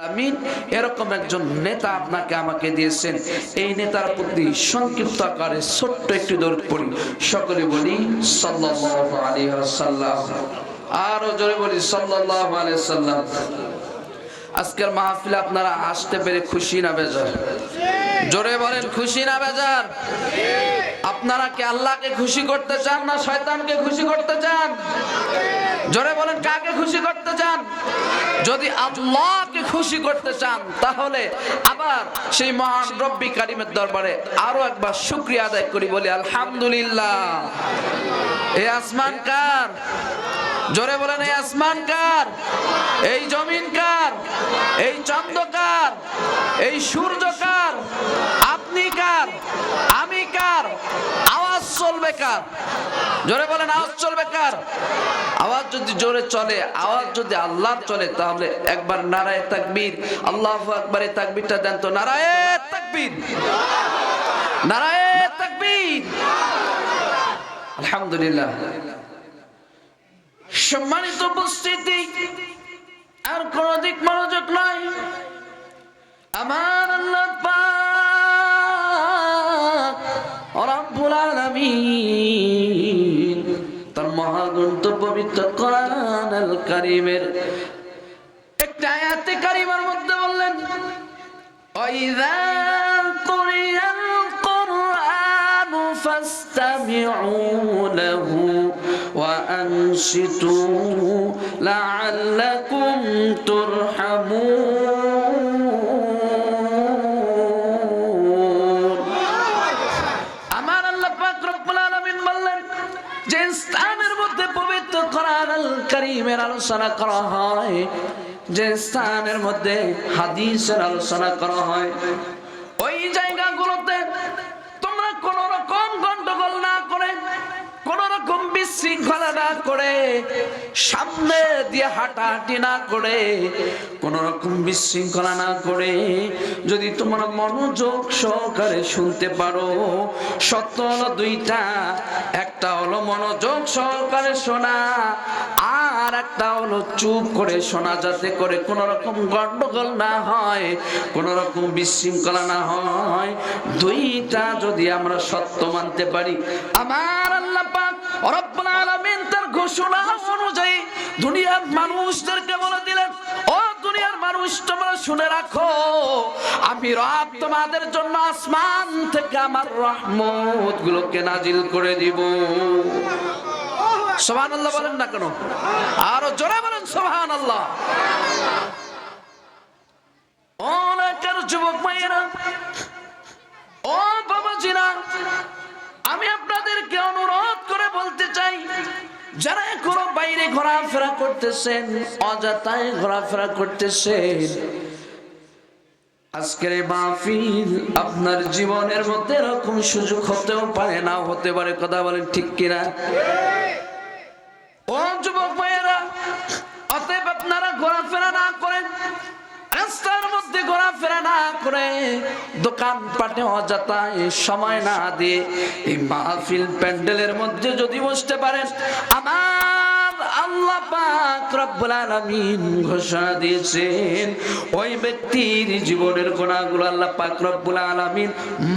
আলামিন এরকম একজন নেতা আপনাকে আমাকে দিয়েছেন। এই নেতার প্রতি সংক্ষিপ্ত আকারে ছোট্ট একটি দরুদ পড়ি, সকলে বলি সাল্লাল্লাহু আলাইহি ওয়াসাল্লাম। আরো জোরে বলি সাল্লাল্লাহু আলাইহি ওয়াসাল্লাম। আজকের মাহফিলে আপনারা আসতে পেরে খুশি না বেজার? জোরে বলেন, খুশি না বেজার? আপনারা কি আল্লাহকে খুশি করতে চান না শয়তানকে খুশি করতে চান? জোরে বলেন, কাকে খুশি করতে চান? যদি আল্লাহকে খুশি করতে চান তাহলে আবার সেই মহান রব্বি কারিমের দরবারে আরো একবার শুকরিয়া আদায় করি, বলি আলহামদুলিল্লাহ। এই আসমান কার? জোরে বলেন, এই আসমান কার? এই জমিন কার? এই চন্দ্র কার? এই সূর্য কার? আপনি কার? আমি কার? আওয়াজ চলবে কার? জোরে বলেন, আওয়াজ চলবে কার? আওয়াজ যদি জোরে চলে, আওয়াজ যদি আল্লাহর চলে, তাহলে একবার নারায়ে তাকবীর, আল্লাহু আকবার, এই তাকবীরটা দেন তো। নারায়ে তাকবীর, নারায়ে তাকবীর। আলহামদুলিল্লাহ। সম্মানিত উপস্থিতি, আর কোন দিক মনোযোগ নাই। আমার আল্লাহ পাক রব্বুল আলামিন তার মহাগ্রন্থ পবিত্র কোরআনুল কারীমের একটা আয়াতে কারিমার মধ্যে বললেন, ওয়াইযা কুরিয়াল কুরআনু ফাসতামিউ লাহু ওয়া আনসিতু লাআল্লাকুম তুরহামুন। আমার আল্লাহ পাক রব্বুল আলামিন বললেন, যে স্থানের মধ্যে পবিত্র কোরআনুল কারীমের আলোচনা করা হয়, যে স্থানের মধ্যে হাদিসের আলোচনা করা হয়, ওই জায়গাগুলোতে তোমরা কোন রকম গন্ডগোল না করে, কোন রকম বিশৃঙ্খলা না করে, সামনে দিয়ে হাঁটাহাঁটি না করে, কোন রকম বিশৃঙ্খলা না করে, যদি তোমরা মনোযোগ সহকারে শুনতে পারো, সত্য হলো দুইটা। একটা হলো মনোযোগ সহকারে শোনা, আর একটা হলো চুপ করে শোনা, যাতে করে কোন রকম গন্ডগোল না হয়, কোন রকম বিশৃঙ্খলা না হয়। দুইটা যদি আমরা সত্য মানতে পারি, আমার আল্লাহ পাক রব্বুল আলামিন তার ঘোষণা অনুযায়ী দুনিয়ার মানুষদেরকে বলে দিলেন, ও দুনিয়ার মানুষ, তোমরা শুনে রাখো, আমি রব তোমাদের জন্য আসমান থেকে আমার রহমত গুলোকে নাজিল করে দিব। সুবহানাল্লাহ বলেন না কেন? আরো জোরে বলেন সুবহানাল্লাহ। অনেকের যুবক মায়েরা, ও বাবাজিরা, আমি আপনাদেরকে অনুরোধ করে বলতে চাই, যারা কোনো বাইরে ঘোরাফেরা করতেছেন, অযথায় ঘোরাফেরা করতেছেন, আজকের এই মাহফিল আপনার জীবনের মধ্যে এরকম সুযোগ হতেও পারে, না হতে পারে। কথা বলেন ঠিক কিনা? ও যুবক ভাইয়েরা, অতএব আপনারা ঘোরাফেরা না করেন, রাস্তার মধ্যে ঘোরাফেরা না করে, দোকানপাটে অযথায় সময় না দিয়ে এই মাহফিল প্যান্ডেলের মধ্যে যদি বসতে পারেন, আমার আল্লাহ পাক রব্বুল আলামিন ঘোষণা দিয়েছেন, ওই ব্যক্তির জীবনের গুনাহগুলো আল্লাহ পাক রব্বুল আলামিন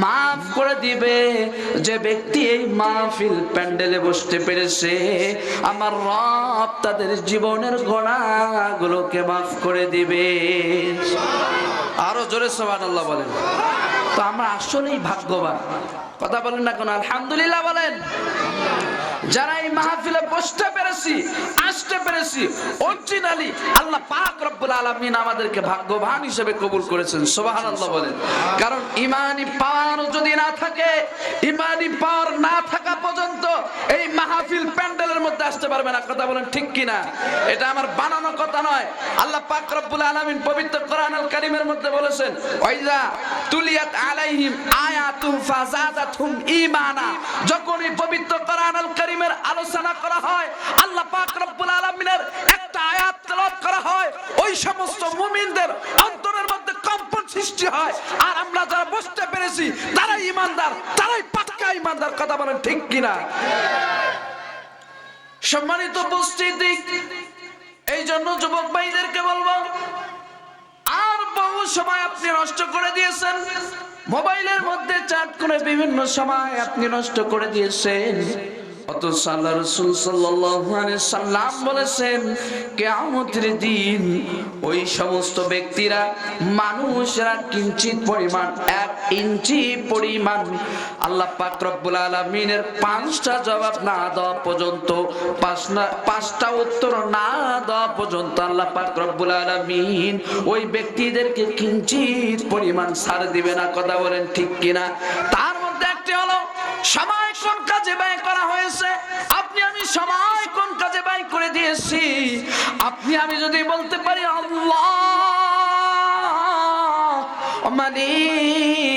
মাফ করে দিবে। যে ব্যক্তি এই মাহফিল প্যান্ডেলে বসতে পেরেছে, আমার রব তাদের জীবনের গুনাহগুলোকে মাফ করে দিবে। আরো জোরে সুবহানাল্লাহ বলেন। তো আমরা আসলেই ভাগ্যবান। কথা বলেন না কেন? আলহামদুলিল্লাহ বলেন। যারা এই মাহফিলে বসতে পেরেছি, আসতে পেরেছি, অরিজিনালি আল্লাহ পাক রব্বুল আলামিন আমাদেরকে ভাগ্যবান হিসেবে কবুল করেছেন। সুবহানাল্লাহ বলেন। কারণ ইমানি পাওয়ার যদি না থাকে, ইমানি পাওয়ার না থাকা পর্যন্ত এই মাহফিল প্যান্ডেলের মধ্যে আসতে পারবে না। কথা বলেন ঠিক কিনা? এটা আমার বানানো কথা নয়। আল্লাহ পাক রব্বুল আলামিন পবিত্র কোরআনুল কারীমের মধ্যে বলেছেন, ওয়াইজা তুলিয়াত আলাইহিম আয়াতুহু ফাযাদাতহুম ঈমানা। যখন এই পবিত্র কোরআনুল কারীমের আলোচনা করা হয়, আল্লাহ পাক রব্বুল আলামিনের একটা আয়াত তেলাওয়াত করা হয়, ওই সমস্ত মুমিনদের অন্তরের মধ্যে কম্পন সৃষ্টি হয়। আর আমরা যারা বুঝতে পেরেছি তারাই ঈমানদার, তারাই পাক্কা ঈমানদার। কথা বলেন ঠিক কিনা? সম্মানিত উপস্থিতি, এই জন্য যুবক ভাইদেরকে বলবো, আর সময় আপনি নষ্ট করে দিয়েছেন, মোবাইলের মধ্যে চ্যাট করে বিভিন্ন সময় আপনি নষ্ট করে দিয়েছেন। অথচ আল্লাহ রাসূল সাল্লাল্লাহু আলাইহি সাল্লাম বলেছেন কিয়ামতের দিন ওই সমস্ত ব্যক্তিরা, মানুষরা কিঞ্চিত পরিমাণ 1 ইঞ্চি পরিমাণ আল্লাহ পাক রব্বুল আলামিনের 5টা জবাব না দেওয়া পর্যন্ত, 5টা উত্তর না দেওয়া পর্যন্ত আল্লাহ পাক রব্বুল আলামিন ওই ব্যক্তিদেরকে কিঞ্চিত পরিমাণ ছাড় দিবে না। কথা বলেন ঠিক কিনা? তার মধ্যে একটি হলো সময় কোন কাজে ব্যয় করা হয়েছে, আপনি আমি সময় কোন কাজে ব্যয় করে দিয়েছি। আপনি আমি যদি বলতে পারি আল্লাহ মালিক,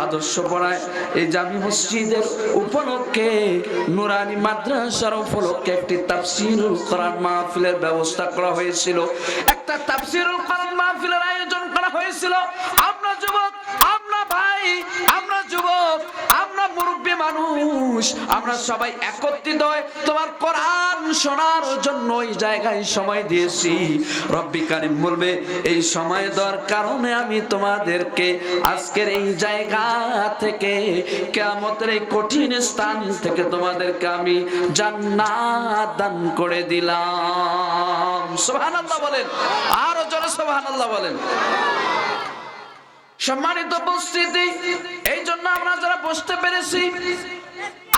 আদর্শ পড়ায় এই জামি মসজিদের উপলক্ষে, নুরানি মাদ্রাসার উপলক্ষে একটি তাফসীরুল কোরআন মাহফিলের ব্যবস্থা করা হয়েছিল। একটা তাফসীরুল কোরআন মাহফিলের আয়োজন করা হয়েছিল। আমরা যুবক, আমরা ভাই, আমরা যুবক, আমরা মুরব্বী মানুষ, আমরা সবাই একত্রিত হয়ে তোমার কোরআন শোনার জন্য ওই জায়গায় সময় দিয়েছি। রব্বি কারীম বলবে এই সময় দেওয়ার কারণে আমি তোমাদেরকে আজকের এই জায়গা থেকে, কিয়ামতের এই কঠিন স্থান থেকে তোমাদেরকে আমি জান্নাত দান করে দিলাম। সুবহানাল্লাহ বলেন, আরো জোরে সুবহানাল্লাহ বলেন। সম্মানিত উপস্থিতি, এই জন্য আমরা যারা বসতে পেরেছি,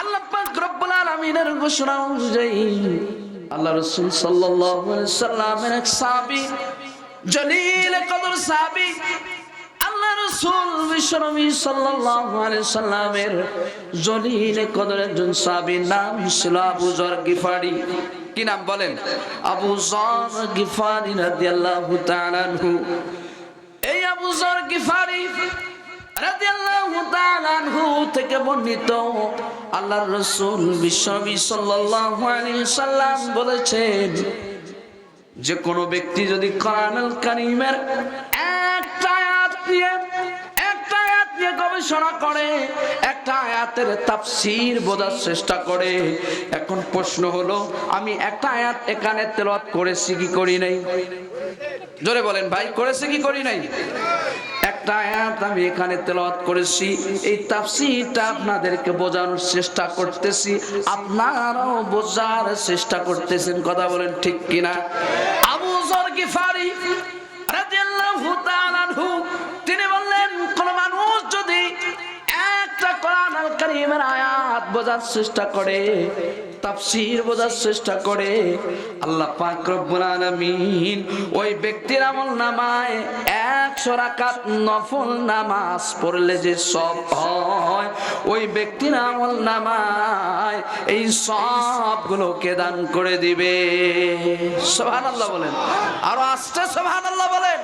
আল্লাহ পাক রব্বুল আলামিনের ঘোষণা অনুযায়ী আল্লাহ রাসূল সাল্লাল্লাহু আলাইহি সাল্লামের এক সাহাবী, জলিল কদর সাহাবী, আল্লাহ রাসূল বিশ্বনবী সাল্লাল্লাহু আলাইহি সাল্লামের জলিল কদর একজন সাহাবীর নাম ছিল আবু যর গিফারি। কি নাম বলেন? আবু যর গিফারি রাদিয়াল্লাহু তাআলা আনহু। এই আবু যর গিফারি রাদিয়াল্লাহু তাআলা আনহু থেকে বর্ণিত, আল্লাহর রাসূল বিশ্বনবী সাল্লাল্লাহু আলাইহি সাল্লাম বলেছেন যে কোন ব্যক্তি যদি কোরআনুল কারীমের একটা আয়াত নিয়ে গবেষণা করে, একটা আয়াতের তাফসীর বোঝার চেষ্টা করে। এখন প্রশ্ন হলো, আমি একটা আয়াত এখানে তেলাওয়াত করেছি কি করি নাই? জোরে বলেন ভাই, করেছি কি করি নাই? একটা আয়াত আমি এখানে তেলাওয়াত করেছি, এই তাফসীরটা আপনাদেরকে বোঝানোর চেষ্টা করতেছি, আপনারাও বোঝার চেষ্টা করতেছেন। কথা বলেন ঠিক কিনা? আবু যর গিফারি রাদিয়াল্লাহু তাআলা আনহু তিনি বললেন, কোন মানুষ যদি একটা কোরআনুল কারীমের আয়াত বোঝার চেষ্টা করে, তাফসীর বোঝার চেষ্টা করে, আল্লাহ পাক রব্বুল আলামিন ওই ব্যক্তির আমলনামায় 100 রাকাত নফল নামাজ পড়লে যে সওয়াব হয়, ওই ব্যক্তির আমলনামায় এই সওয়াবগুলোকে দান করে দিবে। সুবহানাল্লাহ বলেন, আর আস্তে সুবহানাল্লাহ বলেন।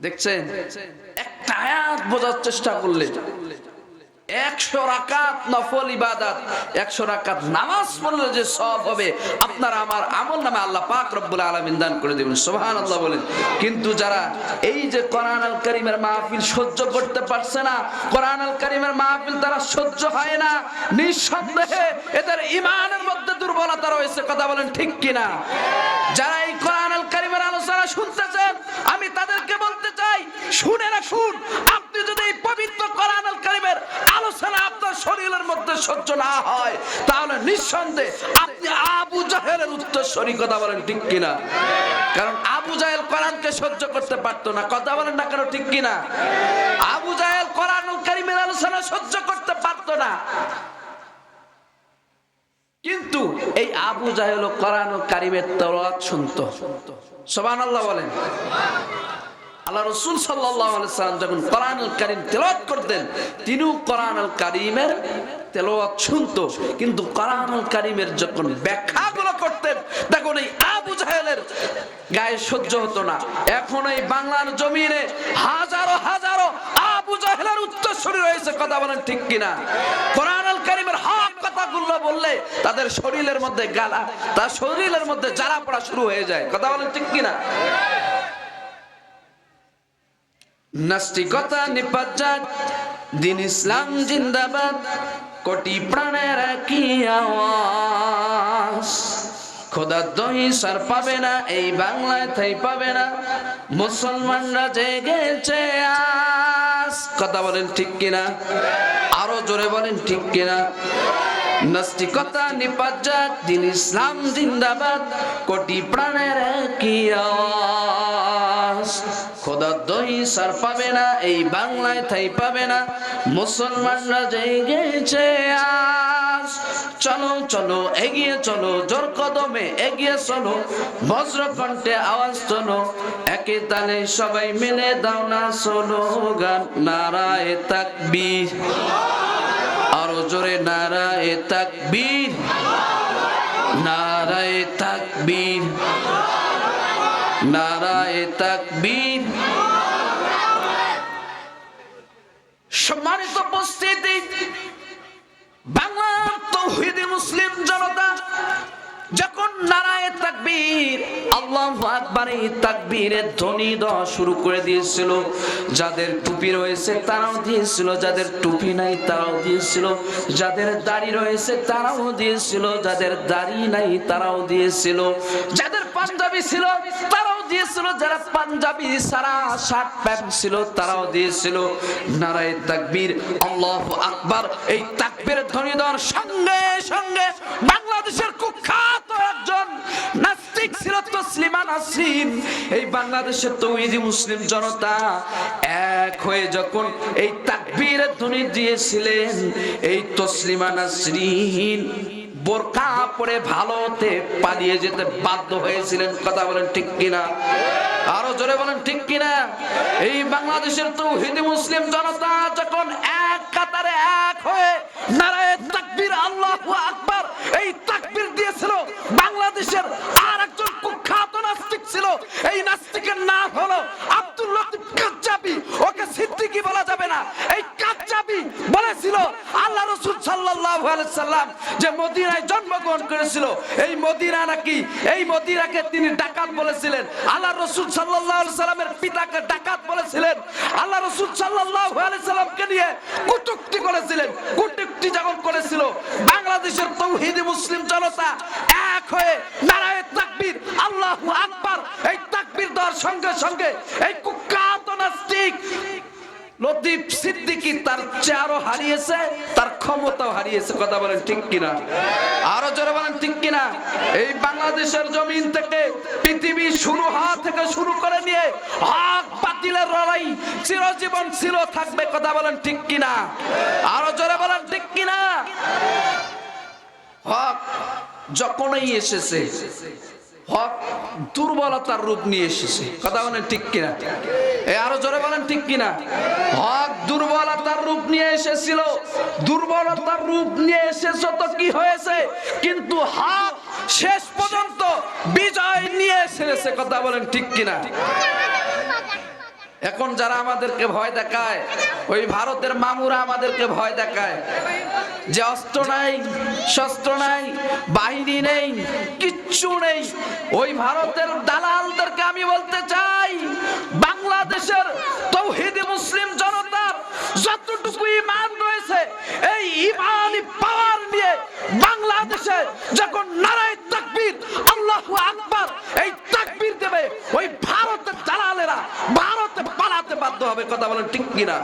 দেখছেন, একটা আয়াত বোঝার চেষ্টা করলে 100 রাকাত নফল ইবাদত, 100 রাকাত নামাজ পড়লে যে সওয়াব হবে, আপনার আমার আমলনামে আল্লাহ পাক রব্বুল আলামিন দান করে দিবেন। সুবহানাল্লাহ বলেন। কিন্তু যারা এই যে কোরআনুল কারীমের মাহফিল সহ্য করতে পারছে না, কোরআনুল কারীমের মাহফিল তারা সহ্য হয় না, নিঃসন্দেহে এদের ঈমানের মধ্যে দুর্বলতা রয়েছে। কথা বলেন ঠিক কিনা? যারা এই কোরআনুল কারীমের আলোচনা শুনতেছেন, আমি তাদেরকে বলতে চাই, শুনে রাখুন, আপনি যদি এই পবিত্র কোরআনুল কারীমের আলোচনা আপনার শরীরের মধ্যে সহ্য না হয়, তাহলে নিঃসন্দেহে আপনি আবু জাহেলের উত্তরসূরি। কথা বলেন ঠিক কিনা? কারণ আবু জাহেল কোরআনকে সহ্য করতে পারতো না। কথা বলেন না কেন ঠিক কিনা? আবু জাহেল কোরআনুল কারীমের আলোচনা সহ্য করতে পারতো না, কিন্তু এই আবু জাহেল কোরআনুল কারীমের তেলাওয়াত শুনতো। সুবহানাল্লাহ বলেন। আল্লাহ রাসূল সাল্লাল্লাহু আলাইহি সাল্লাম যখন কোরআনুল কারীম তেলাওয়াত করতেন, তিনিও কোরআনুল কারীমের তেলাওয়াত শুনতো, কিন্তু কোরআনুল কারীমের যখন ব্যাখ্যাগুলো করতেন, তখন এই আবু জাহেলের গায়ে সহ্য হতো না। এখন এই বাংলার জমিনে হাজারো হাজারো আবু জাহেলের উত্তরসূরি রয়েছে। কথা বলেন ঠিক কিনা? কোরআনুল কারীমের হক কথাগুলো বললে তাদের শরীরের মধ্যে গালা, তার শরীরের মধ্যে জ্বালা পড়া শুরু হয়ে যায়। কথা বলেন ঠিক কিনা? নাস্তিকতা নিপাত যাক, দিন ইসলাম জিন্দাবাদ, কোটি প্রাণের কি আওয়াজ। খোদার দহি সার পাবে না, এই বাংলায় ঠাই পাবে না। মুসলমানরা জেগেছে আজ, কথা বলেন ঠিক কিনা? আরো জোরে বলেন ঠিক কিনা? নাস্তিকতা নিপাত যাক, দিন ইসলাম জিন্দাবাদ, কোটি প্রাণের একই আওয়াজ। খোদার দহি সার পাবে না, এই বাংলায় ঠাই পাবে না। মুসলমানরা জেগেছে আজ। চলো চলো এগিয়ে চলো, জোর কদমে এগিয়ে চলো, বজ্রকণ্ঠে আওয়াজ তোলো, একে তালে সবাই মিলে দাও না স্লোগান, নারায়ে তাকবীর। আরো জোরে নারায়ে তাকবীর, নারায়ে তাকবীর, নারায়ে তাকবীর। সম্মানিত উপস্থিতি, বাংলার তাওহীদি মুসলিম জনতা যখন নারায়ে তাকবীর, আল্লাহু আকবার, এই তাকবীরের ধ্বনি দেওয়া শুরু করে দিয়েছিল, যাদের টুপি রয়েছে তারাও দিয়েছিল, যাদের টুপি নাই তারাও দিয়েছিল, যাদের দাড়ি রয়েছে তারাও দিয়েছিল, যাদের দাড়ি নাই তারাও দিয়েছিল, যাদের পাঞ্জাবি ছিল তারাও দিয়েছিল, যারা পাঞ্জাবি সারা শার্ট প্যান্ট ছিল তারাও দিয়েছিল। নারায়ে তাকবীর, আল্লাহু আকবার, এই তাকবীরের ধ্বনি দেওয়ার সঙ্গে সঙ্গে বাংলাদেশের কুখ্যাত একজন নাস্তিক ছিল তসলিমা নাসরিন। এই বাংলাদেশের তাওহীদি মুসলিম জনতা এক হয়ে যখন এই তাকবীরের ধ্বনি দিয়েছিলেন, এই তসলিমা নাসরিন বোরকা পরে ভালোতে পালিয়ে যেতে বাধ্য হয়েছিলেন। কথা বলেন ঠিক কিনা? আরো জোরে বলেন ঠিক কিনা? এই বাংলাদেশের তাওহীদি মুসলিম জনতা যখন এক কাতারে এক হয়ে নারায়ে তাকবীর, আল্লাহু আকবার, এই তাকবীর দিয়েছিল, বাংলাদেশের আর একজন কুখ্যাত নাস্তিক ছিল, এই নাস্তিকের নাম হলো আব্দুল লতিফ কাজ্জাবি। ওকে সিদ্দিকী বলা যাবে না, এই কাজ্জাবি বলেছিল আল্লাহ রাসূল সাল্লাল্লাহু আলাইহি সাল্লাম যে মদিনায় জন্মগ্রহণ করেছিল, এই মদিনা নাকি, এই মদিনাকে তিনি ডাকাত বলেছিলেন। আল্লাহ রাসূল সাল্লাল্লাহু আলাইহি সাল্লামের পিতাকে ডাকাত বলেছিলেন। আল্লাহ রাসূল সাল্লাল্লাহু আলাইহি সাল্লামকে নিয়ে কটূক্তি করেছিলেন। কটূক্তি যখন করেছিল, বাংলাদেশের তাওহীদি মুসলিম জনতা এক হয়ে নারায়ে তাকবীর, আল্লাহু আকবার, এই তাকবীর দেওয়ার সঙ্গে সঙ্গে এই কুখ্যাত নাস্তিক লতিফ সিদ্দিকী তার চেহারা হারিয়েছে, তার ক্ষমতাও হারিয়েছে। কথা বলেন ঠিক কিনা? আরো জোরে বলেন ঠিক কিনা? এই বাংলাদেশের জমিন থেকে পৃথিবী শুরু হওয়া থেকে শুরু করে নিয়ে হক বাতিলের লড়াই চিরজীবন ছিল, থাকবে। কথা বলেন ঠিক কিনা? আরো জোরে বলেন ঠিক কিনা? হক যখনই এসেছে, হক দুর্বলতার রূপ নিয়ে এসেছে। কথা বলেন ঠিক কিনা? আরো জোরে বলেন ঠিক কিনা? হক দুর্বলতার রূপ নিয়ে এসেছিল, দুর্বলতার রূপ নিয়ে এসেছে তো কি হয়েছে, কিন্তু হক শেষ পর্যন্ত বিজয় নিয়ে এসেছে। কথা বলেন ঠিক কিনা? এখন যারা আমাদেরকে ভয় দেখায়, ওই ভারতের মামুরা আমাদেরকে ভয় দেখায় যে অস্ত্র নাই, শস্ত্র নাই, বাহিনী নেই, কিচ্ছু নেই। ওই ভারতের দালালদেরকে আমি বলতে চাই, বাংলাদেশের তাওহীদি মুসলিম জনতার যতটুকু ঈমান রয়েছে, এই ঈমানি পাওয়ার নিয়ে বাংলাদেশে যখন নারায়ে তাকবীর, আল্লাহু আকবার, এই তাকবীর দেবে, ওই ভারতের দালালেরা ভারতে পালাতে বাধ্য হবে। কথা বলেন ঠিক কিনা?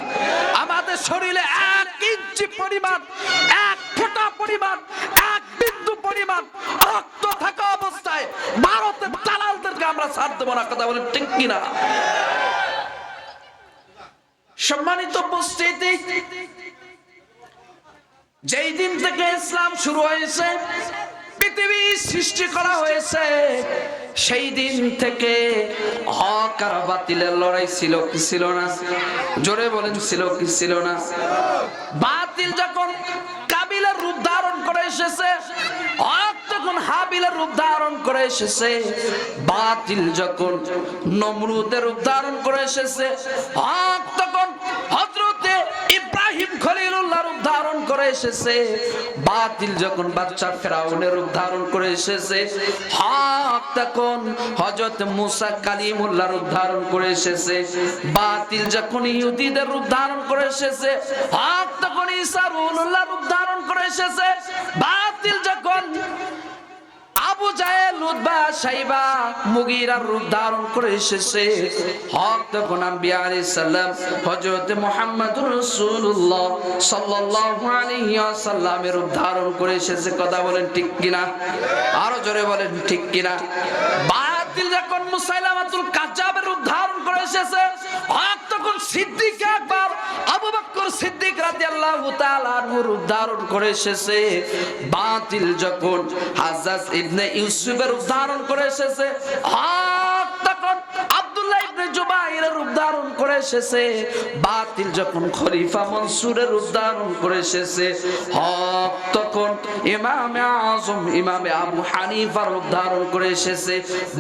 আমাদের শরীরে 1 ইঞ্চি পরিমাণ, 1 ফোঁটা পরিমাণ, 1 বিন্দু পরিমাণ রক্ত থাকা অবস্থায় ভারতের দালালদেরকে আমরা ছাড় দেব না। কথা বলেন ঠিক কিনা? সম্মানিত উপস্থিতি, যেই দিন থেকে ইসলাম শুরু হয়েছে, পৃথিবী সৃষ্টি করা হয়েছে, সেই দিন থেকে হক আর বাতিলের লড়াই ছিল কি ছিল না? জোরে বলেন ছিল কি ছিল না? বাতিল যখন কাবিলের রূপ ধারণ করে এসেছে, হক তখন হাবিলের রূপ ধারণ করে এসেছে। বাতিল যখন নমরুদের রূপ ধারণ করে এসেছে, হক তখন হযরতে ইব্রাহিম খলিলুল্লাহ রূপ ধারণ করে এসেছে। বাতিল যখন বাদশা ফেরাউনের রূপ ধারণ করে এসেছে, হক তখন হযরত মুসা কালিমুল্লাহ রূপ ধারণ করে এসেছে। বাতিল যখন ইহুদিদের রূপ ধারণ করে এসেছে, হক তখন ঈসা রুহুল্লাহ রূপ ধারণ করে এসেছে। বাতিল যখন আবু আবজায়েল উতবা সাইবা মুগীরার রূপ ধারণ করে এসেছে। হক তখন আম্বিয়া আলাইহিস সালাম হযরত মুহাম্মদুর রাসূলুল্লাহ সাল্লাল্লাহু আলাইহি ওয়াসাল্লামের রূপ ধারণ করে এসেছে। কথা বলেন ঠিক কিনা? আরো জোরে বলেন ঠিক কিনা? বাতিল যখন মুসাইলামাতুল কাজ্জাবের রূপ ধারণ করে এসেছে, হক তখন সিদ্দিক আকবর আবু বকর সিদ্দিক রাদিয়াল্লাহু তাআলা আনহুর রূপ ধারণ করে এসেছে। বাতিল যখন হাজ্জাজ ইবনে ইউসুফের রূপ ধারণ করে এসেছে, হক তখন আব্দুল্লাহ ইবনে জুবাইরের রূপ ধারণ করে এসেছে। বাতিল যখন খলিফা মনসুরের রূপ ধারণ করে এসেছে, হক তখন ইমামে আযম ইমামে আবু হানিফার রূপ ধারণ করে এসেছে।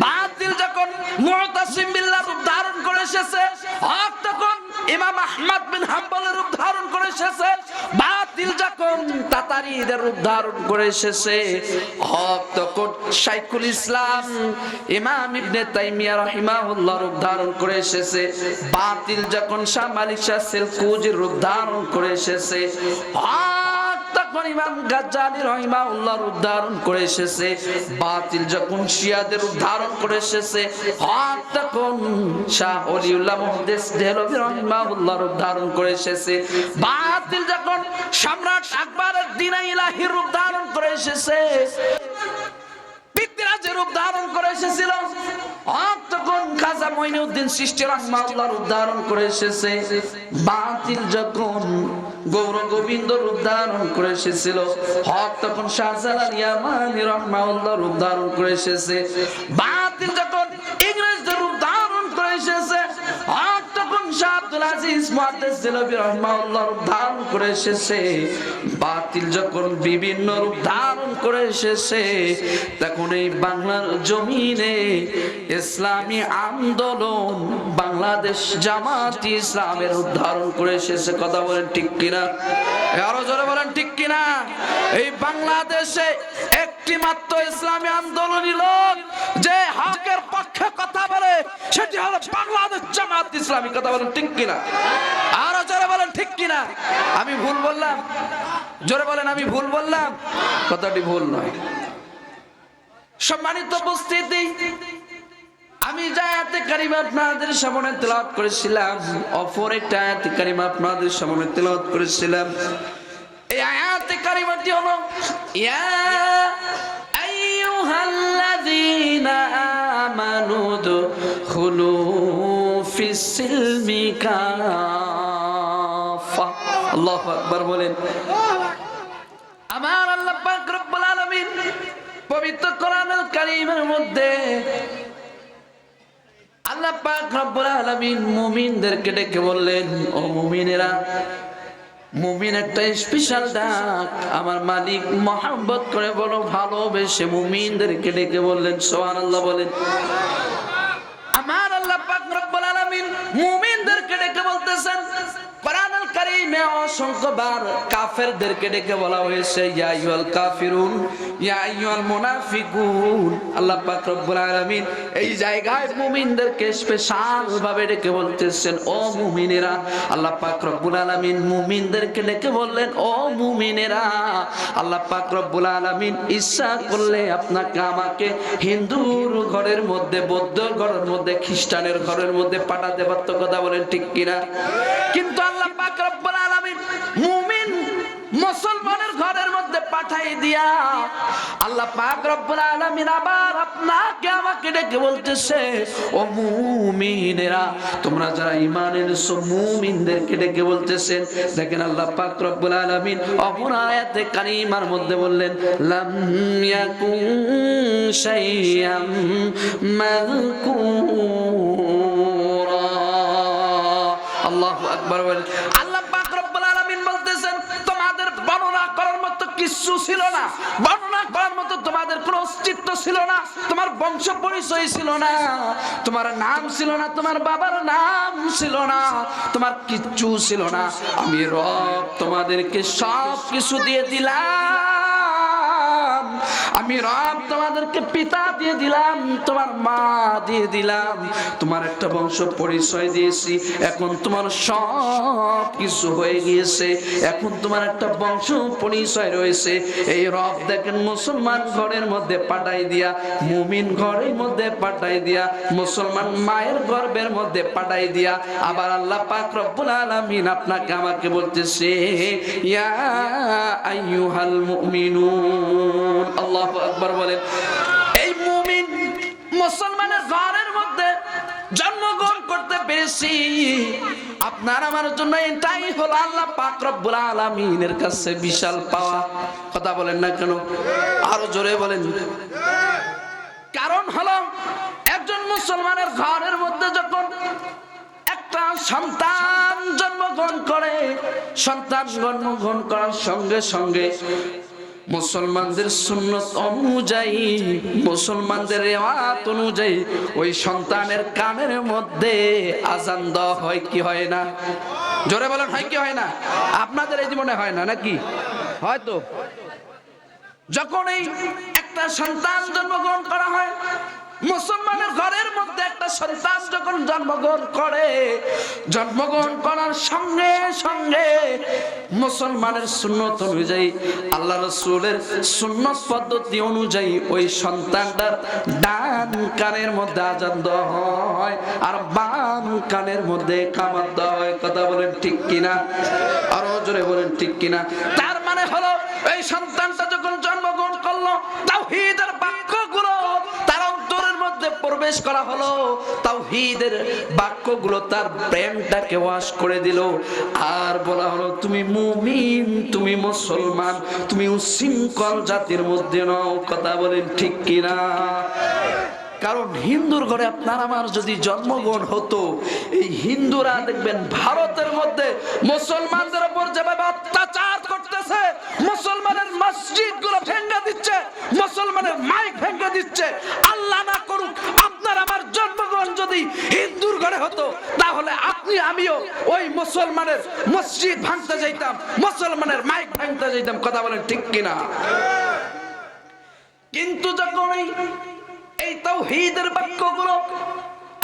বাতিল যখন মুতাসিম বিল্লাহর রূপ ধারণ করে এসেছে, হক তখন ইমাম আহমদ বিন হাম্বলের রূপ ধারণ করে এসেছে। বাতিল যখন তাতারীদের রূপ ধারণ করে এসেছে, হক তখন শাইখুল ইসলাম ইমাম ইবনে তাইমিয়া রাহিমাহুল্লাহ রূপ ধারণ করে এসেছে। বাতিল যখন শাহ মালিক শাহ সেলকুজির রূপ ধারণ করে এসেছে, হক তখন ইমাম গাজ্জালি রাহিমাহুল্লাহ রূপ ধারণ করে এসেছে। বাতিল যখন শিয়াদের রূপ ধারণ করে এসেছে, হক তখন শাহ ওলিউল্লাহ মুহাদ্দিস দেহলভী রাহিমাহুল্লাহ রূপ ধারণ করে এসেছে। বাতিল যখন সম্রাট আকবরের দ্বীন ইলাহির রূপ ধারণ করে এসেছে, পিতৃরাজের রূপ ধারণ করে এসেছিল, হক তখন খাজা মঈনুদ্দিন চিশতি রাহিমাহুল্লাহ রূপ ধারণ করে এসেছে। বাতিল যখন গৌর গোবিন্দ রূপ ধারণ করে এসেছিল, হক তখন শাহজালাল ইয়ামানি রাহিমাহুল্লাহ রূপ ধারণ করে এসেছে। বাতিল যখন ইংরেজদের রূপ ধারণ করে এসেছে, হক তখন শাহ আব্দুল আজিজ মুহাদ্দিস দেহলভী রাহিমাহুল্লাহ রূপ ধারণ করে এসেছে। বাতিল যখন বিভিন্ন রূপ ধারণ করে এসেছে, তখন এই বাংলার জমিনে ইসলামী আন্দোলন বাংলাদেশ জামাত ইসলামের রূপ ধারণ করে এসেছে। কথা বলেন ঠিক কিনা? আরো জোরে বলেন ঠিক কিনা? এই বাংলাদেশে একটি মাত্র ইসলামী আন্দোলনী লোক যে হকের পক্ষে কথা বলে, সেটি হলো বাংলাদেশ জামাত ইসলামী। কথা বলেন ঠিক কিনা? আরো জোরে বলেন ঠিক কিনা? আমি ভুল বললাম? জোরে বলেন আমি ভুল বললাম? কথাটি ভুল নয়। সম্মানিত উপস্থিতি, আমি যে আয়াতে কারিমা আপনাদের সামনে তেলাওয়াত করেছিলাম, অপর একটা আয়াতে কারিমা আপনাদের সামনে তেলাওয়াত করেছিলাম। এই আয়াতে কারিমাটি হলো ইয়া আইয়ুহাল্লাযীনা আমানু দুখুলু ফিস-সিলমি কাফা। আল্লাহু আকবার বলেন। আমার আল্লাহ পাক রব্বুল আলামিন পবিত্র কোরআনুল কারীমের মধ্যে আল্লাহ পাক রব্বুল আলামিন মুমিনদেরকে ডেকে বললেন, ও মুমিনেরা, মুমিন একটা স্পেশাল ডাক আমার মালিক মহব্বত করে বলো ভালোবেসে মুমিনদেরকে ডেকে বললেন। সুবহানাল্লাহ বলেন। আমার আল্লাহ পাক রব্বুল আলামিন মুমিনদেরকে ডেকে বলতেছেন। কোরআনুল কারীমে অসংখ্যবার কাফেরদেরকে ডেকে বলা হয়েছে, ইয়া আইয়ুহাল কাফিরুন ইয়া আইয়ুহাল মুনাফিকুন। আল্লাহ পাক রব্বুল আলামিন এই জায়গায় মুমিনদেরকে স্পেশাল ভাবে ডেকে বলতেছেন, ও মুমিনেরা। আল্লাহ পাক রব্বুল আলামিন মুমিনদেরকে ডেকে বললেন, ও মুমিনেরা। আল্লাহ পাক রব্বুল আলামিন ইচ্ছা করলে আপনাকে আমাকে হিন্দুর ঘরের মধ্যে, বৌদ্ধ ঘরের মধ্যে, খ্রিস্টানের ঘরের মধ্যে পাঠাতে পারত। কথা বলেন ঠিক কিনা? কিন্তু আল্লাহ পাক রব্বুল আলামিন মুমিন মুসলমানের ঘরের মধ্যে পাঠাই দিয়া আল্লাহ পাক রব্বুল আলামিন আবার আপনাকে আমাকে ডেকে বলতেছে, ও মুমিনেরা, তোমরা যারা ঈমান এনেছো মুমিনদেরকে ডেকে বলতেছেন। দেখেন আল্লাহ পাক রব্বুল আলামিন অপর আয়াতে কারিমার মধ্যে বললেন, লাম ইয়াকুন শাইয়াম মাযকুরা। আল্লাহু আকবার বলেন। আল্লাহ পাক রব্বুল আলামিন বলতেছেন, তোমাদের বর্ণনা করার মতো কিছু ছিল না, বর্ণনা করার মতো তোমাদের কোনো অস্তিত্ব ছিল না, তোমার বংশ পরিচয় ছিল না, তোমার নাম ছিল না, তোমার বাবার নাম ছিল না, তোমার কিচ্ছু ছিল না। আমি রব তোমাদেরকে সব কিছু দিয়ে দিলাম। আমি রব তোমাদেরকে পিতা দিয়ে দিলাম, তোমার মা দিয়ে দিলাম, তোমার একটা বংশ পরিচয় দিয়েছি, এখন তোমার সব কিছু হয়ে গিয়েছে, এখন তোমার একটা বংশ পরিচয় রয়েছে। এই রব দেখেন মুসলমান ঘরের মধ্যে পাঠাই দিয়া, মুমিন ঘরের মধ্যে পাঠাই দিয়া, মুসলমান মায়ের গর্ভের মধ্যে পাঠাই দিয়া, আবার আল্লাহ পাক রব্বুল আলামিন আপনাকে আমাকে বলতেছে ইয়া আইয়ুহাল মুমিনুন। আল্লাহু আকবার বলেন। এই মুমিন মুসলমানের ঘরের মধ্যে জন্মগ্রহণ করতে পেরেছি, আপনার আমার জন্য এটাই হলো আল্লাহ পাক রব্বুল আলামিনের কাছে বিশাল পাওয়া। কথা বলেন না কেন? আরো জোরে বলেন। কারণ হলো একজন মুসলমানের ঘরের মধ্যে যখন একটা সন্তান জন্মগ্রহণ করে, সন্তান জন্মগ্রহণ করার সঙ্গে সঙ্গে মুসলমানদের সুন্নত অনুযায়ী, মুসলমানদের রিওয়ায়াত অনুযায়ী ওই সন্তানের কানের মধ্যে আযান দেওয়া হয় কি হয় না? জোরে বলেন, হয় কি হয় না? আপনাদের এই জীবনে হয় না নাকি? হয়তো যখন এই একটা সন্তান জন্মগ্রহণ করা হয়, মুসলমানের ঘরের মধ্যে একটা সন্তান যখন জন্মগ্রহণ করে, জন্মগ্রহণ করার সঙ্গে সঙ্গে মুসলমানের সুন্নত অনুযায়ী, আল্লাহ রাসূলের সুন্নত পদ্ধতি অনুযায়ী ওই সন্তানটার ডান কানের মধ্যে আযান দেওয়া হয় আর বাম কানের মধ্যে ইকামত দেওয়া হয়। কথা বলেন ঠিক কিনা? আরো জোরে বলেন ঠিক কিনা? তার মানে হলো এই সন্তানটা যখন জন্মগ্রহণ করলো, তাওহীদের বাক্যগুলো তার অন্তরের মধ্যে প্রবেশ করা হলো, তাওহীদের বাক্যগুলো তার প্রেমটাকে ওয়াশ করে দিল, আর বলা হলো তুমি মুমিন, তুমি মুসলমান, তুমি উশৃঙ্খল জাতির মধ্যে নও। কথা বলেন ঠিক কিনা? কারণ হিন্দুর ঘরে আপনার আমার যদি জন্মগ্রহণ হতো, এই হিন্দুরা দেখবেন ভারতের মধ্যে মুসলমানদের উপর যেভাবে অত্যাচার করতেছে, মুসলমানের মসজিদ গুলো ভেঙে দিচ্ছে, মুসলমানের মাইক ভেঙে দিচ্ছে। আল্লাহ না করুক আপনার আমার জন্মগ্রহণ যদি হিন্দুর ঘরে হতো, তাহলে আপনি আমিও ওই মুসলমানের মসজিদ ভাঙতে যাইতাম, মুসলমানের মাইক ভাঙতে যাইতাম। কথা বলেন ঠিক কিনা? কিন্তু যখন এই তাওহীদের বাক্যগুলো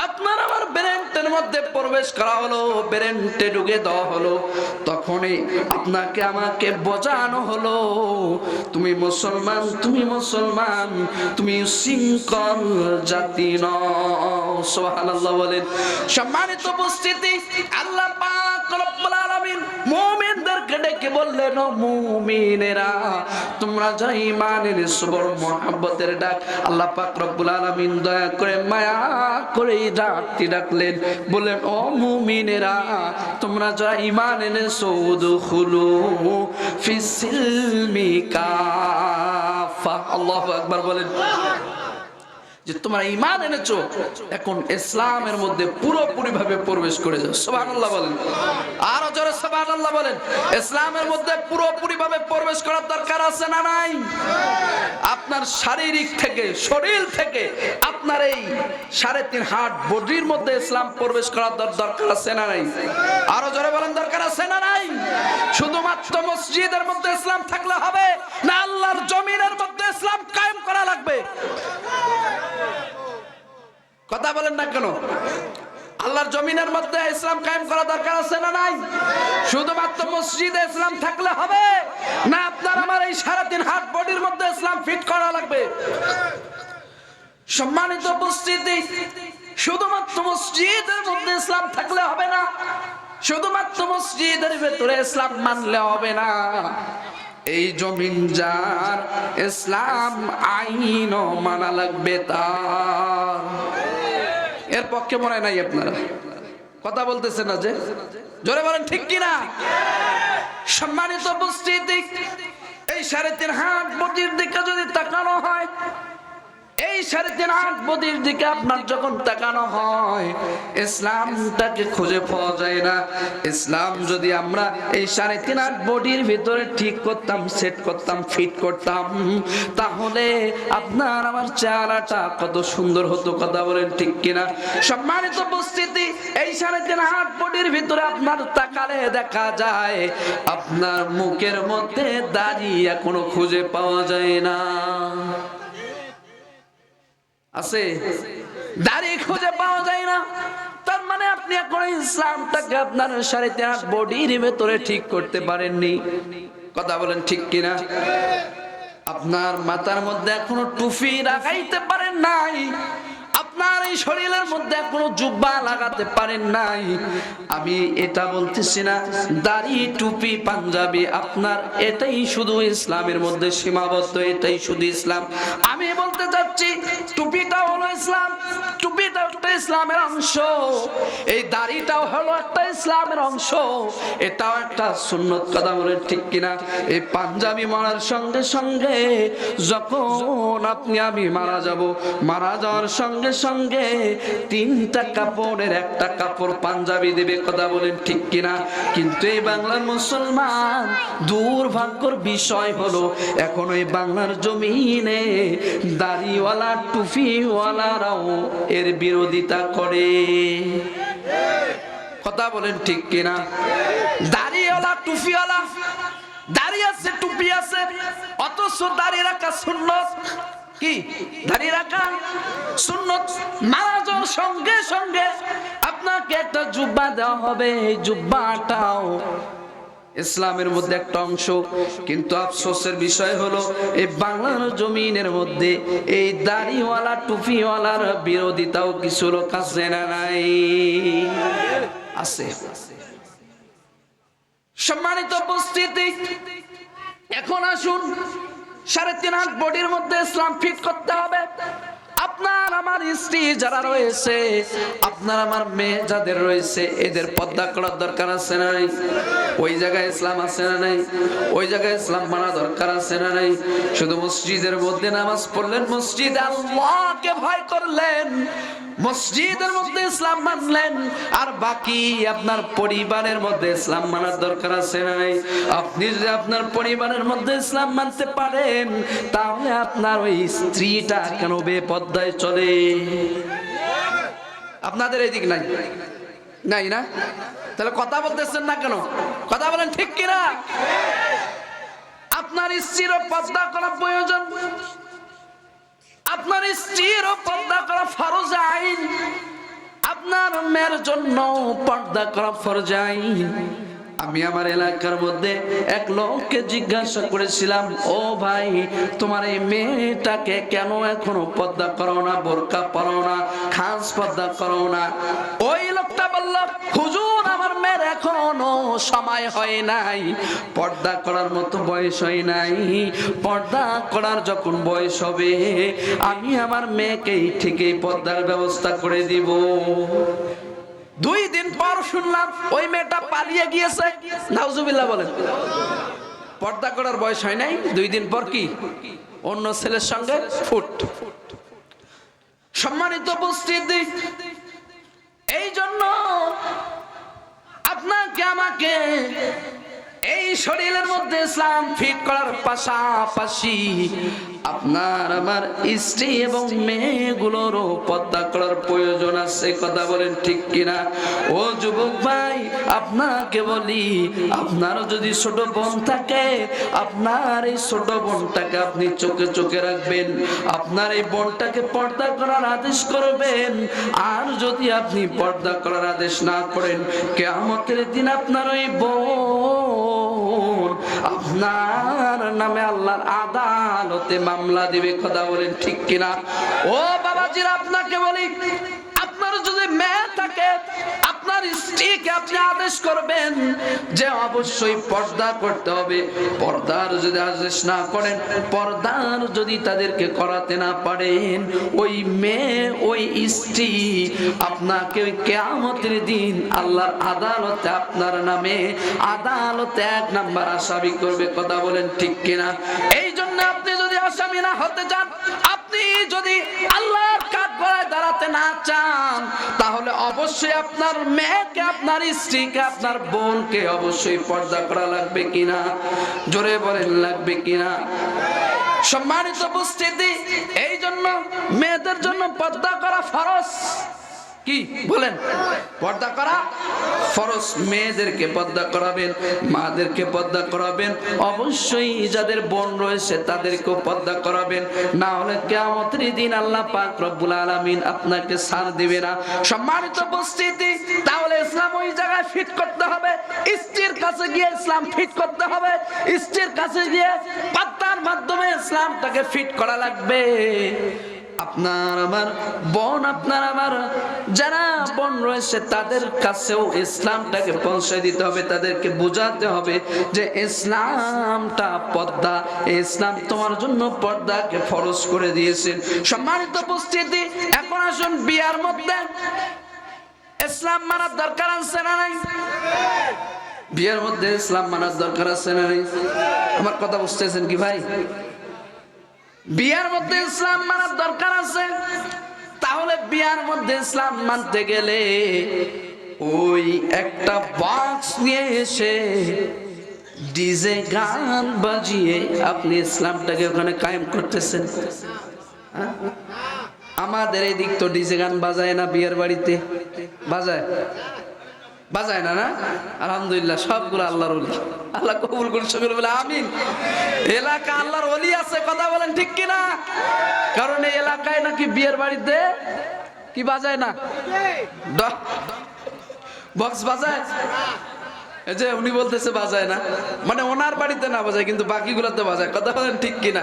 আপনার আমার ব্রেনের মধ্যে প্রবেশ করা হলো, ব্রেনতে ঢুকে দেওয়া হলো, তখনই আপনাকে আমাকে বোঝানো হলো তুমি মুসলমান, তুমি মুসলমান, তুমি উশৃঙ্খল জাতি নও। সুবহানাল্লাহ বলেন। সম্মানিত উপস্থিতি, আল্লাহ পাক রব্বুল আলামিন মুমিনদেরকে ডেকে বললেন, ও মুমিনেরা, তোমরা যারা ঈমান এনেছো, বড় মহব্বতের ডাক আল্লাহ পাক রব্বুল আলামিন দয়া করে মায়া করে ডাকতে ডাকলেন, বলেন ও মুমিনেরা, তোমরা যারা ঈমান এনেছো, উদখুলু ফিস-সিলমি কাফা। আল্লাহু আকবার বলেন। যে তোমরা ঈমান এনেছো, এখন ইসলামের মধ্যে পুরোপুরি ভাবে প্রবেশ করে যাও। সুবহানাল্লাহ বলেন। আরো জোরে সুবহানাল্লাহ বলেন। ইসলামের মধ্যে পুরোপুরি ভাবে প্রবেশ করার দরকার আছে না নাই? আপনার শারীরিক থেকে, শরীর থেকে, আপনার এই 3.5 হাত বডির মধ্যে ইসলাম প্রবেশ করার দরকার আছে না নাই? আরো জোরে বলেন, দরকার আছে না নাই? শুধুমাত্র মসজিদের মধ্যে ইসলাম থাকলে হবে না, আল্লাহর জমিনের মধ্যে ইসলাম কায়েম করা লাগবে। কথা বলেন না কেন? আল্লাহর জমিনের মধ্যে ইসলাম কায়েম করা দরকার আছে না নাই? শুধুমাত্র মসজিদে ইসলাম থাকলে হবে না, আপনার আমার এই 3.5 হাত বডির মধ্যে ইসলাম ফিট করা লাগবে। সম্মানিত উপস্থিতি, শুধুমাত্র মসজিদের মধ্যে ইসলাম থাকলে হবে না, শুধুমাত্র মসজিদের ভেতরে ইসলাম মানলে হবে না। এই জমিন যার, ইসলাম আইনও মানা লাগবে তার। এর পক্ষে মনে নাই আপনারা? কথা বলতেছেন না যে? জোরে বলেন ঠিক কিনা? সম্মানিত উপস্থিতি, এই 3.5 হাত বডির দিকে যদি তাকানো হয়, এই 3.5 হাত বডির দিকে আপনার যখন তাকানো হয়, ইসলামটাকে খুঁজে পাওয়া যায় না। ইসলাম যদি আমরা এই 3.5 হাত বডির ভিতরে ঠিক করতাম, সেট করতাম, ফিট করতাম, তাহলে আপনার আমার চেহারাটা কত সুন্দর হতো। কথা বলেন ঠিক কিনা? সম্মানিত উপস্থিতি, এই 3.5 বডির ভিতরে আপনার তাকালে দেখা যায় আপনার মুখের মধ্যে দাড়ি এখনো খুঁজে পাওয়া যায় না। আছে দাড়ি খুঁজে পাওয়া যায় না, তার মানে আপনি এখন ইসলামটাকে আপনার 3.5 বডির ভেতরে ঠিক করতে পারেননি। কথা বলেন ঠিক কিনা? আপনার মাথার মধ্যে এখনো টুপি লাগাইতে পারেন নাই, আপনার এই শরীরের মধ্যে এখনো জুব্বা লাগাতে পারেন নাই। আমি এটা বলতেছি না দাড়ি টুপি পাঞ্জাবি আপনার এটাই শুধু ইসলামের মধ্যে সীমাবদ্ধ, এটাই শুধু ইসলাম। আমি বলতে চাচ্ছি টুপিটা হলো ইসলাম, টুপিটা একটা ইসলামের অংশ, এই দাড়িটাও হলো একটা ইসলামের অংশ, এটাও একটা সুন্নত। কথা বলেন ঠিক কিনা? এই পাঞ্জাবি মারার সঙ্গে সঙ্গে যখন আপনি আমি মারা যাব, মারা যাওয়ার সঙ্গে সঙ্গে 3টা কাপড়ের একটা কাপড় পাঞ্জাবি দেবে। কথা বলেন ঠিক কিনা? কিন্তু এই বাংলার মুসলমান দুর্ভাগ্যের বিষয় হলো এখন ওই বাংলার জমিনে দাড়িওয়ালা টুপিওয়ালারাও এর বিরোধিতা করে। কথা বলেন ঠিক কিনা? দাড়িওয়ালা টুপিওয়ালা, দাড়ি আছে টুপি আছে, অথচ দাড়ি রাখা সুন্নত। কি দাড়ি রাখা সুন্নত? মারা যাওয়ার সঙ্গে সঙ্গে আপনাকে একটা জুব্বা দেওয়া হবে, এই জুব্বাটাও ইসলামের মধ্যে একটা অংশ। কিন্তু আফসোসের বিষয় হলো এই বাংলার জমিনের মধ্যে এই দাড়িওয়ালা টুপিওয়ালার বিরোধিতাও কিছু লোক আছে না নাই? আছে। সম্মানিত উপস্থিতি, এখন আসুন 3.5 বডির মধ্যে ইসলাম ফিট করতে হবে। আপনার আমার স্ত্রী যারা রয়েছে, আপনার আমার মেয়ে যাদের রয়েছে, এদের পর্দা করার দরকার আছে না নাই? ওই জায়গায় ইসলাম আছে না নাই? ওই জায়গায় ইসলাম মানা দরকার আছে না নাই? শুধু মসজিদের মধ্যে নামাজ পড়লেন, মসজিদে আল্লাহকে ভয় করলেন, মসজিদের মধ্যে ইসলাম মানলেন, আর বাকি আপনার পরিবারের মধ্যে ইসলাম মানার দরকার আছে না নাই? আপনি যদি আপনার পরিবারের মধ্যে ইসলাম মানতে পারেন, তাহলে আপনার ওই স্ত্রীটা কেন বেপর্দায় চলে? আপনাদের এই দিক নাই নাই না? তাহলে কথা বলতেছেন না কেন? কথা বলেন ঠিক কিনা? আপনার স্ত্রীরও পর্দা করা প্রয়োজন, আপনার স্ত্রীরও পর্দা করা ফরজ আইন, আপনার মেয়ের জন্য পর্দা করা ফরজ আইন। আমি আমার এলাকার মধ্যে এক লোককে জিজ্ঞাসা করেছিলাম, ও ভাই তোমার এই মেয়েটাকে কেন এখনো পর্দা করো না, বোরকা পরো না, খাস পর্দা করো না? ওই লোকটা বলল, হুজুর আমার মেয়ের এখনো সময় হয় নাই, পর্দা করার মতো বয়স হয় নাই, পর্দা করার যখন বয়স হবে আমি আমার মেয়েকেই ঠিকই পর্দার ব্যবস্থা করে দিব। 2 দিন পর শুনলাম ওই মেয়েটা পালিয়ে গিয়েছে। নাউজুবিল্লাহ বলেন। পর্দা করার বয়স হয় নাই, 2 দিন পর কি অন্য ছেলের সঙ্গে ফুট। সম্মানিত উপস্থিতি, এই জন্য আপনাকে আমাকে এই শরীরের মধ্যে ইসলাম ফিট করার পাশাপাশি আপনার আমার স্ত্রী এবং মেয়েগুলোরও পর্দা করার প্রয়োজন আছে। কথা বলেন ঠিক কিনা? ও যুবক ভাই, আপনাকে বলি, আপনারও যদি ছোট বোন থাকে, আপনার এই ছোট বোনটাকে আপনি চোখে চোখে রাখবেন, আপনার এই বোনটাকে পর্দা করার আদেশ করবেন। আর যদি আপনি পর্দা করার আদেশ না করেন, কিয়ামতের দিন আপনার ওই বোন আপনার নামে আল্লাহর আদালতে মামলা দিবে। কথা বলেন ঠিক কিনা? ও বাবাজিরা, আপনাকে বলি, আপনার যদি মেয়ে থাকে, আপনার স্ত্রীকে আপনি আদেশ করবেন যে অবশ্যই পর্দা করতে হবে। পর্দার যদি আদেশ না করেন, পর্দার যদি তাদেরকে করাতে না পারেন, ওই মেয়ে ওই স্ত্রী আপনাকে কিয়ামতের দিন আল্লাহর আদালতে আপনার নামে আদালতে 1 নাম্বার আসামি করবে। কথা বলেন ঠিক কিনা? এই জন্য আপনি যদি আসামি না হতে চান, আপনি যদি আল্লাহর কাঠগড়ায় দাঁড়াতে না চান, তাহলে অবশ্যই আপনার মেয়েকে, আপনার স্ত্রীকে, আপনার বোনকে অবশ্যই পর্দা করা লাগবে কিনা? জোরে বলেন, লাগবে কিনা? সম্মানিত উপস্থিতি, এই জন্য মেয়েদের জন্য পর্দা করা ফরজ। কি বলেন? পর্দা করা ফরজ। মেয়েদেরকে পর্দা করাবেন, মাদেরকে পর্দা করাবেন, অবশ্যই যাদের বোন রয়েছে তাদেরকেও পর্দা করাবেন, না হলে কিয়ামতের দিন আল্লাহ পাক রব্বুল আলামিন আপনাকে ছাড় দিবে না। সম্মানিত উপস্থিতি, তাহলে ইসলাম ওই জায়গায় ফিট করতে হবে। স্ত্রীর কাছে গিয়ে ইসলাম ফিট করতে হবে, স্ত্রীর কাছে গিয়ে পর্দার মাধ্যমে ইসলামটাকে ফিট করা লাগবে। আপনার আমার বোন, আপনার আমার যারা বোন রয়েছে তাদের কাছেও ইসলামটাকে পৌঁছে দিতে হবে, তাদেরকে বোঝাতে হবে যে ইসলামটা পর্দা, ইসলাম তোমার জন্য পর্দাকে ফরজ করে দিয়েছেন। সম্মানিত উপস্থিতি, এখন আসুন বিয়ার মধ্যে ইসলাম মানার দরকার আছে না নাই? বিয়ের মধ্যে ইসলাম মানার দরকার আছে না নাই? আমার কথা বুঝতেছেন কি ভাই? বিয়ার মধ্যে ইসলাম মানার দরকার আছে। তাহলে বিয়ার মধ্যে ইসলাম মানতে গেলে ওই একটা বক্স নিয়ে এসে ডিজে গান বাজিয়ে আপনি ইসলামটাকে ওখানে কায়েম করতেছেন। আমাদের এই দিক তো ডিজে গান বাজায় না, বিয়ের বাড়িতে বাজায়? বাজায় না? না, আলহামদুলিল্লাহ, সবগুলো আল্লাহর ওলি। আল্লাহ কবুল করুন, সকলে বলে আমিন। এলাকা আল্লাহর ওলি আছে, কথা বলেন ঠিক কিনা? কারণ এই এলাকায় নাকি বিয়ের বাড়িতে কি বাজায় না, বক্স বাজায়। এই যে উনি বলতেছে বাজায় না, মানে ওনার বাড়িতে না বাজায় কিন্তু বাকিগুলোতে বাজায়, কথা বলেন ঠিক কিনা?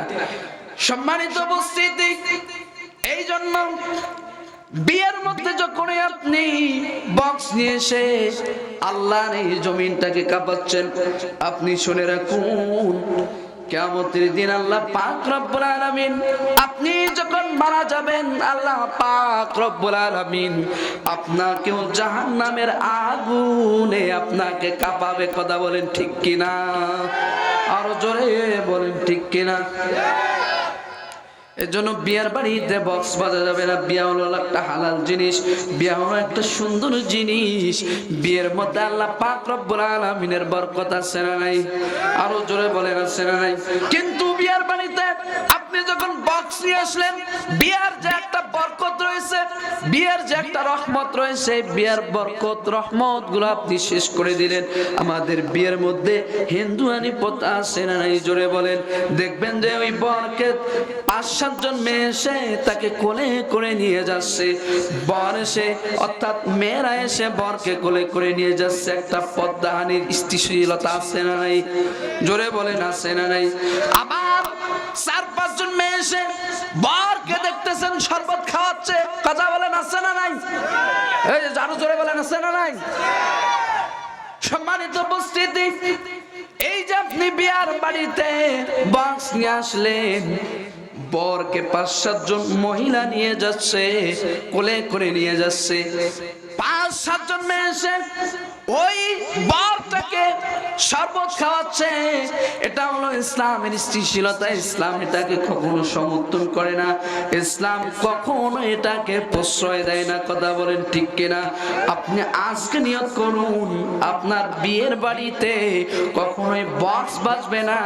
সম্মানিত উপস্থিতি, এই জন্য বিয়ের মধ্যে যখন আপনি বক্স নিয়ে এসে আল্লাহর এই জমিনটাকে কাঁপাচ্ছেন, আপনি শুনে রাখুন কিয়ামতের দিন আল্লাহ পাক রব্বুল আলামিন, আপনি যখন মারা যাবেন আল্লাহ পাক রব্বুল আলামিন আপনাকেও জাহান্নামের আগুনে আপনাকে কাঁপাবে, কথা বলেন ঠিক কিনা? আরো জোরে বলেন ঠিক কিনা? এর জন্য বিয়ার বাড়িতে বক্স বাজা যাবে না। বিয়া হলো একটা হালাল জিনিস, বিয়া হলো একটা সুন্দর জিনিস। বিয়ের মধ্যে আল্লাহ পাক রব্বুল আলামিনের বরকত আছে না নাই? আরো জোরে বলেন আছে না নাই? কিন্তু বিয়ার বাড়িতে আপনি যখন বক্স নিয়ে আসলেন, বিয়ার যে একটা বরকত রয়েছে, বিয়ের যে একটা রহমত রয়েছে, বিয়ের বরকত রহমত গুলো আপনি শেষ করে দিলেন। আমাদের বিয়ের মধ্যে হিন্দুয়ানি প্রথা আছে না নাই? জোরে বলেন। দেখবেন যে ওই বরকে 5-7 মেয়ে এসে তাকে কোলে করে নিয়ে যাচ্ছে, বর এসে অর্থাৎ মেয়েরা এসে বরকে কোলে করে নিয়ে যাচ্ছে। একটা পদ্মাহানির স্থিতিশীলতা আছে না নাই? জোরে বলেন আছে না নাই? আবার 4-5 মেয়ে এসে বরকে দেখতেছেন শরবত খাওয়াচ্ছে, কথা বলেন আছে না নাই? এই যে আরো জোরে বলেন আছে না নাই? সম্মানিত উপস্থিতি, এই যে আপনি বিয়ার বাড়িতে বক্স নিয়ে আসলেন, বরকে 5-7 মহিলা নিয়ে যাচ্ছে, কোলে করে নিয়ে যাচ্ছে। 5-7 মেয়ে এসে ওই বরটাকে শরবত খাওয়াচ্ছে। এটা হলো ইসলামের স্থিতিশীলতা। ইসলাম এটাকে কখনো সমর্থন করে না, ইসলাম কখনো এটাকে প্রশ্রয় দেয় না, কথা বলেন ঠিক কিনা? আপনি আজকে নিয়ত করুন আপনার বিয়ের বাড়িতে কখনোই বক্স বাজবে না,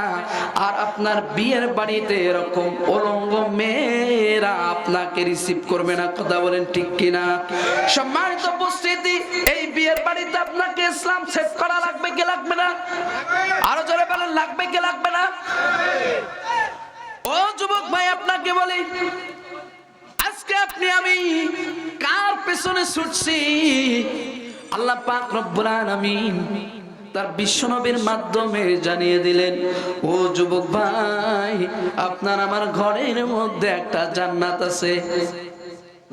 আর আপনার বিয়ের বাড়িতে এরকম উলঙ্গ মেয়েরা আপনাকে রিসিভ করবে না, কথা বলেন ঠিক কিনা? সম্মানিত উপস্থিতি, এই বিয়ের বাড়িতে আপনাকে ইসলাম সেট করা লাগবে কি লাগবে না? আরো জোরে বলেন, লাগবে কি লাগবে না? ও যুবক ভাই, আপনাকে বলি, আজকে আপনি আমি কার পেছনে ছুটছি? আল্লাহ পাক রব্বুল আলামিন তার বিশ্বনবীর মাধ্যমে জানিয়ে দিলেন, ও যুবক ভাই, আপনার আমার ঘরের মধ্যে একটা জান্নাত আছে।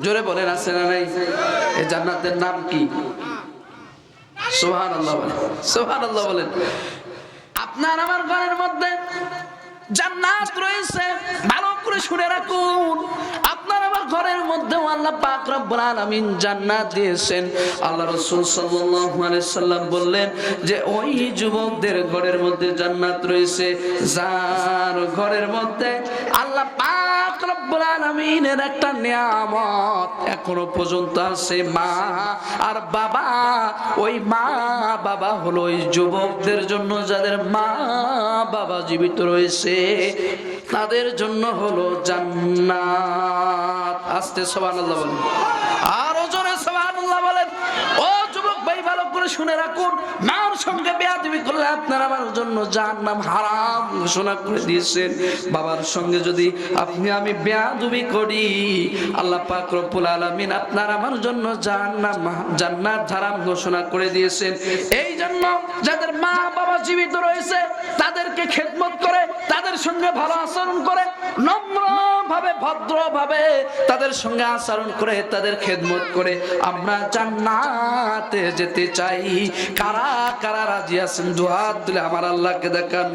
জোরে বলেন আছে না নাই? এই জান্নাতের নাম কি? সুবহানাল্লাহ বলেন, সুবহানাল্লাহ বলেন। আপনার আমার ঘরের মধ্যে জান্নাত রয়েছে, ভালো করে শুনে রাখুন। আপনার আমার ঘরের মধ্যে আল্লাহ পাক রব্বুল আলামিন জান্নাত দিয়েছেন। আল্লাহ রাসূল সাল্লাল্লাহু আলাইহি সাল্লাম বললেন যে ওই যুবকদের ঘরের মধ্যে জান্নাত রয়েছে যার ঘরের মধ্যে আল্লাহ পাক রব্বুল আলামিনের একটা নিয়ামত এখনো পর্যন্ত আছে, মা আর বাবা। ওই মা বাবা হলো ওই যুবকদের জন্য যাদের মা বাবা জীবিত রয়েছে, তাদের জন্য হলো জান্নাত। আস্তে সুবহানাল্লাহ বলেন, আরো জোরে সুবহানাল্লাহ করে শুনে রাখুন, মার সঙ্গে বেয়াদবি করলে আপনার আমার জন্য জাহান্নাম হারাম ঘোষণা করে দিয়েছেন। বাবার সঙ্গে যদি আপনি আমি বেয়াদবি করি, আল্লাহ পাক রব্বুল আলামিন আপনার আমার জন্য জান্নাত হারাম ঘোষণা করে দিয়েছেন। এই জন্য যাদের মা বাবা জীবিত রয়েছে তাদেরকে খেদমত করে, তাদের সঙ্গে ভালো আচরণ করে, নম্রভাবে ভদ্রভাবে তাদের সঙ্গে আচরণ করে, তাদের খেদমত করে আমরা জান্নাতে যেতে চাই। কারা কারা রাজি আছেন? দুহাত তুলে আমার আল্লাহকে দেখান।